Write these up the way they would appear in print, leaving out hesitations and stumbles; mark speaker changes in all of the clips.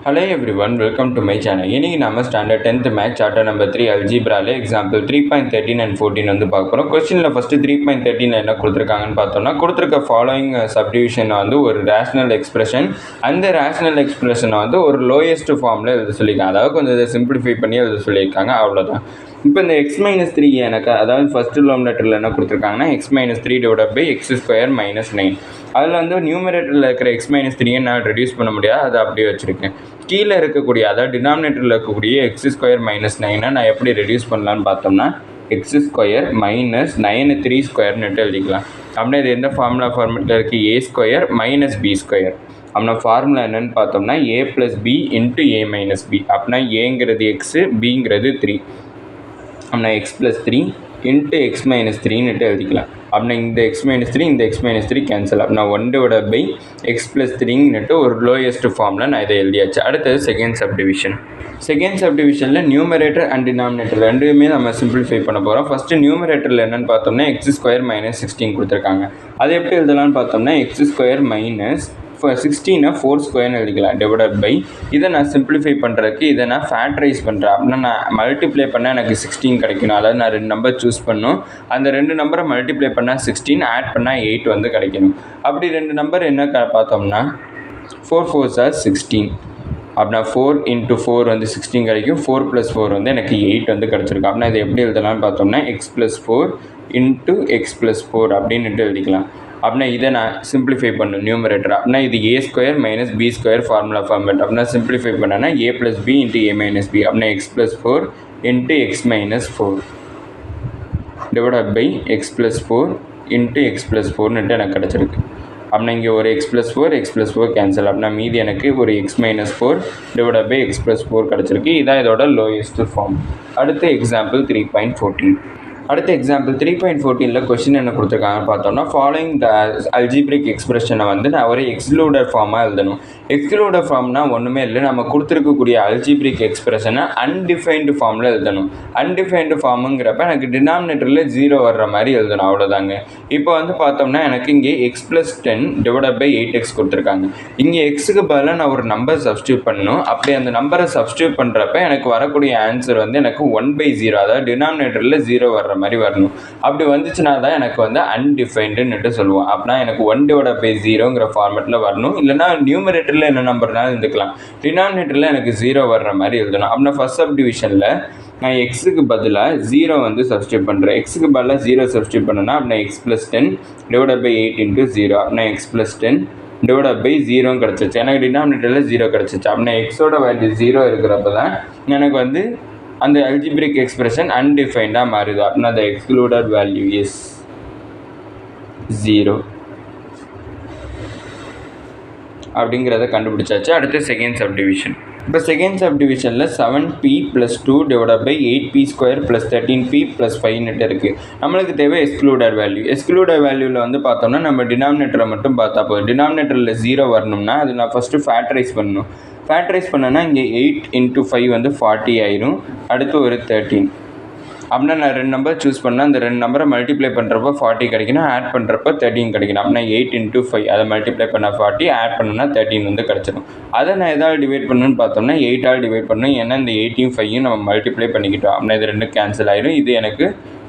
Speaker 1: Hello everyone, welcome to my channel. இன்னைக்கு நாம standard 10th maths chapter number 3 அல்ஜிப்ரால example 3.13 and 14 வந்து பார்க்க போறோம். क्वेश्चनல ஃபர்ஸ்ட் 3.13ல என்ன கொடுத்திருக்காங்கன்னு பார்த்தோம்னா கொடுத்திருக்க ஃபாலோயிங் சப்டிவிஷன் வந்து ஒரு ரேஷனல் எக்ஸ்பிரஷன். அந்த ரேஷனல் எக்ஸ்பிரஷனை வந்து ஒரு லோயஸ்ட் ஃபார்ம்ல எழுத சொல்லிருக்காங்க. அதாவது கொஞ்சம் இதை சிம்பிளிஃபை பண்ணி எழுத சொல்லியிருக்காங்க. அவ்வளவுதான். இப்போ இந்த x-3 எனக்கு அதாவது ஃபர்ஸ்ட் டினாமினேட்டரில் என்ன கொடுத்துருக்காங்கன்னா x-3 டிவைடட் பை x² - 9. அதில் வந்து நியூமரேட்டரில் இருக்கிற x-3 நான் ரெடியூஸ் பண்ண முடியாது, அதை அப்படியே வச்சுருக்கேன். கீழே இருக்கக்கூடிய அதாவது டினாமினேட்டரில் இருக்கக்கூடிய x² - 9 நான் எப்படி ரெடியூஸ் பண்ணலான்னு பார்த்தோம்னா x² - 9 3² எழுதிக்கலாம். அப்படின்னா இது எந்த ஃபார்முலா இருக்குது? a² - b². அப்படின்னா ஃபார்முலா என்னென்னு பார்த்தோம்னா a + b × a - b. அப்படின்னா ஏங்கிறது x, பிங்கிறது 3. அப்படின்னா x + 3 × x - 3 எழுதிக்கலாம். அப்படின்னா இந்த x - 3 இந்த x - 3 கேன்சல். அப்படின்னா 1/x + 3 ஒரு லோயஸ்ட் ஃபார்மில் நான் இதை எழுதியாச்சு. அடுத்தது செகண்ட் சப்டிவிஷனில் நியூமரேட்டர் அண்ட் டினாமினேட்டர் ரெண்டுமே நம்ம சிம்பிளிஃபை பண்ண போகிறோம். ஃபஸ்ட்டு நியூமரேட்டரில் என்னென்னு பார்த்தோம்னா x² - 16 கொடுத்துருக்காங்க. அதை எப்படி எழுதலாம்னு பார்த்தோம்னா x² - 16 4² எழுதிக்கலாம். டிவைடட் பை இதை நான் சிம்பிளிஃபை பண்ணுறதுக்கு இதை நான் ஃபேக்டரைஸ் பண்ணுறேன். அப்படின்னா நான் மல்டிப்ளை பண்ணால் எனக்கு 16 கிடைக்கணும். அதாவது நான் 2 நம்பர் சூஸ் பண்ணணும். அந்த 2 நம்பரை மல்டிப்ளை பண்ணால் 16, ஆட் பண்ணால் 8 வந்து கிடைக்கணும். அப்படி 2 நம்பர் என்ன பார்த்தோம்னா 4 4s are 16. அப்படின்னா 4 × 4 வந்து 16 கிடைக்கும். 4 + 4 வந்து எனக்கு 8 வந்து கிடச்சிருக்கு. அப்படின்னா இதை எப்படி எழுதலாம்னு பார்த்தோம்னா x + 4 × x + 4 அப்படின்ட்டு எழுதிக்கலாம். அப்படின்னா இதை நான் சிம்பிளிஃபை பண்ணணும் நியூமரேட்டர். அப்படின்னா இது a² - b² ஃபார்முலா ஃபார்மேட். அப்படின்னா சிம்பிளிஃபை பண்ணனா a + b × a - b. அப்படின்னா x + 4 × x - 4 divided by x + 4 × x + 4 எனக்கு கிடச்சிருக்கு. அப்படின்னா இங்கே ஒரு x + 4 x + 4 கேன்சல். அப்படின்னா மீதி எனக்கு ஒரு x - 4 டிவைடட் பை x + 4 கிடச்சிருக்கு. இதான் இதோட லோயஸ்ட் ஃபார்ம். அடுத்து எக்ஸாம்பிள் 3.14. அடுத்த எக்ஸாம்பிள் 3.14ல் கொஸ்டின் என்ன கொடுத்துருக்காங்கன்னு பார்த்தோம்னா ஃபாலோயிங் த அல்ஜிப்ரிக் எக்ஸ்பிரஷனை வந்து நான் ஒரு எக்ஸ்க்ளூடர் ஃபார்மாக எழுதணும். எக்ஸ்க்ளூடர் ஃபார்ம்னா ஒன்றுமே இல்லை, நம்ம கொடுத்துருக்கக்கூடிய அல்ஜிப்ரிக் எக்ஸ்பிரஷனை அன்டிஃபைன்டு ஃபார்மில் எழுதணும். அன்டிஃபைன்டு ஃபார்முங்கிறப்ப எனக்கு டினாமினேட்டரில் 0 வர்ற மாதிரி எழுதணும். அவ்வளோதாங்க. இப்போ வந்து பார்த்தோம்னா எனக்கு இங்கே x + 10 டிவைடட் பை 8x கொடுத்துருக்காங்க. இங்கே எக்ஸுக்கு பதிலாக நான் ஒரு நம்பர் சப்ஸ்டியூட் பண்ணணும். அப்படி அந்த நம்பரை சப்ஸ்டியூட் பண்ணுறப்ப எனக்கு வரக்கூடிய ஆன்சர் வந்து எனக்கு 1/0, அதாவது டினாமினேட்டரில் 0 வர்ற மாதிரி வரணும். அப்படி வந்துச்சுன்னா தான் எனக்கு வந்து அன்டிஃபைன்டுன்னு சொல்லுவோம். அப்படின்னா எனக்கு 1/0ங்கிற ஃபார்மேட்டில் வரணும். இல்லைனா நியூமரேட்டரில் என்ன நம்பர்னாலும் இருந்துக்கலாம். டினாமினேட்டரில் எனக்கு 0 வர்ற மாதிரி எழுதணும். அப்படின்னா ஃபர்ஸ்ட் சப்டிவிஷனில் நான் எக்ஸுக்கு பதிலாக 0 வந்து சப்ஸ்டியூட் பண்ணுறேன். எக்ஸுக்கு பதிலாக 0 சப்ஸ்டியூட் பண்ணேன்னா அப்படின்னா x + 10 டிவைடட் பை 8 × 0. அப்படின்னா x + 10 டிவைடட் பை 0 கிடச்சிச்சு. எனக்கு டினாமினேட்டரில் 0 கிடச்சிச்சு. அப்படின்னா எக்ஸோட வேல்யூ 0 இருக்கிறப்ப தான் எனக்கு வந்து அந்த அல்ஜிப்ரிக் எக்ஸ்பிரஷன் அன்டிஃபைன்டாக மாறுது. அப்படின்னா the excluded value is 0 அப்படிங்கிறத கண்டுபிடிச்சாச்சு. அடுத்து செகண்ட் சப்டிவிஷன். இப்போ செகண்ட் சப்டிவிஷனில் 7p + 2 divided by 8p² + 13p + 5 இருக்குது. நம்மளுக்கு தேவை எக்ஸ்க்ளூடட் வேல்யூ. எக்ஸ்க்ளூடட் வேல்யூவில் வந்து பார்த்தோம்னா நம்ம டினாமினேட்டரை மட்டும் பார்த்தா போதும். டினாமினேட்டரில் 0 வரணும்னா அது நான் ஃபஸ்ட்டு ஃபேக்டரைஸ் பண்ணணும். ஃபேக்டரைஸ் பண்ணேன்னா இங்கே 8 × 5 வந்து 40 ஆயிரும். அடுத்து ஒரு 13. அப்படின்னா நான் 2 நம்பர் சூஸ் பண்ணால் அந்த 2 நம்பரை மல்டிப்ளை பண்ணுறப்போ 40 கிடைக்கணும், ஆட் பண்ணுறப்போ 13 கிடைக்கணும். அப்படின்னா 8 × 5 அதை மல்டிப்ளை பண்ணால் 40, ஆட் பண்ணணும்னா 13 வந்து கிடச்சிடும். அதை நான் எதாவது டிவைட் பண்ணணும்னு பார்த்தோம்னா 8ஆல் டிவைட் பண்ணணும். ஏன்னா இந்த 8யும் 5யும் நம்ம மல்டிப்ளை பண்ணிக்கிட்டோம். அப்படின்னா இது 2 கேன்சல் ஆயிரும். இது எனக்கு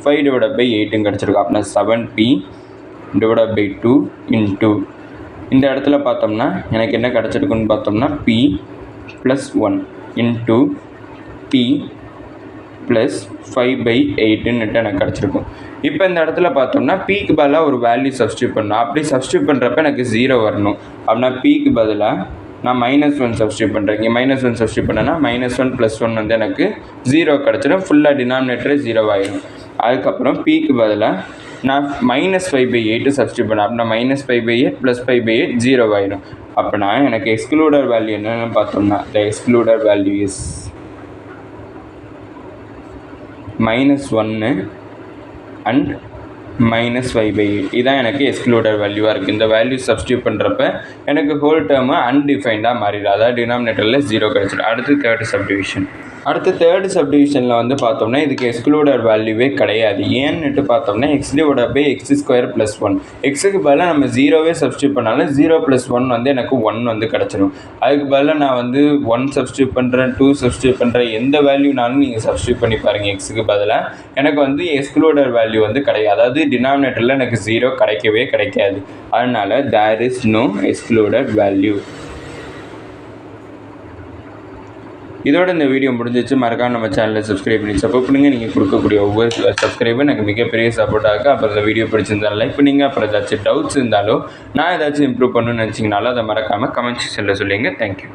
Speaker 1: 5 டிவைடட் பை 8 கிடச்சிருக்கும். அப்படின்னா 7p டிவைடட் பை 2 × இந்த இடத்துல பார்த்தோம்னா எனக்கு என்ன கிடச்சிருக்குன்னு பார்த்தோம்னா p + 1 × p + 5/8 எனக்கு கிடச்சிருக்கும். இப்போ இந்த இடத்துல பார்த்தோம்னா பிக்கு பதிலாக ஒரு வேல்யூ சப்ஸ்டியூட் பண்ணணும். அப்படி சப்ஸ்டியூட் பண்ணுறப்ப எனக்கு 0 வரணும். அப்படின்னா பிக்கு பதிலாக நான் -1 சப்ஸ்டியூட் பண்ணுறேன். இங்கே -1 சப்ஸ்டியூட் பண்ணேன்னா -1 + 1 வந்து எனக்கு 0 கிடச்சிடும். ஃபுல்லாக டினாமினேட்டர் 0 ஆகிடும். அதுக்கப்புறம் பிக்கு பதிலாக நான் -5/8 சப்ஸ்டியூட் பண்ணேன். அப்படின்னா -5/8 + 5/8 0 ஆகிடும். அப்படின்னா எனக்கு எக்ஸ்க்ளூடட் வேல்யூ என்னென்னு பார்த்தோம்னா the excluded value is -1 and -5/8. இதான் எனக்கு எக்ஸ்க்ளூடட் வேல்யூவாக இருக்குது. இந்த வேல்யூ சப்ஸ்டியூட் பண்ணுறப்ப எனக்கு ஹோல் டேர்மு அன்டிஃபைன்டாக மாறிடும். அதாவது டினாமினேட்டரில் 0 கிடச்சிடும். அடுத்து தேர்ட் சப்டிவிஷன். அடுத்து தேர்ட் சப்டிவிஷனில் வந்து பார்த்தோம்னா இதுக்கு எக்ஸ்க்ளூடர் வேல்யூவே கிடையாது. ஏன்னுட்டு பார்த்தோம்னா x/x² + 1 எக்ஸுக்கு பதிலாக நம்ம 0வே சப்ஸ்டியூட் பண்ணாலும் 0 + 1 வந்து எனக்கு 1 வந்து கிடச்சிடும். அதுக்கு பதிலாக நான் வந்து 1 சப்ஸ்டியூட் பண்ணுறேன், 2 சப்ஸ்டியூட் பண்ணுறேன், எந்த வேல்யூனாலும் நீங்கள் சப்ஸ்டியூட் பண்ணி பாருங்கள். எக்ஸுக்கு பதிலாக எனக்கு வந்து எக்ஸ்க்ளூடர் வேல்யூ வந்து கிடையாது, அதாவது டினாமினேட்டரில் எனக்கு 0 கிடைக்கவே கிடைக்காது. அதனால் there is no excluded value. இதோட இந்த வீடியோ முடிஞ்சிச்சு. மறக்காம நம்ம சேனலை சப்ஸ்கிரைப் பண்ணி சப்போர்ட் பண்ணுங்கள். நீங்கள் கொடுக்கக்கூடிய ஒவ்வொரு சப்ஸ்கிரைபும் எனக்கு மிகப்பெரிய சப்போர்ட்டாக. அப்புறம் இந்த வீடியோ பிடிச்சிருந்தாலும் லைக் பண்ணுங்கள். அப்புறம் ஏதாச்சும் டவுட்ஸ் இருந்தாலும் நான் ஏதாச்சும் இம்ப்ரூவ் பண்ணணும்னு நினச்சிங்கனாலும் அதை மறக்காமல் கமெண்ட் செக்ஷனில் சொல்லுங்கள். தேங்க்யூ.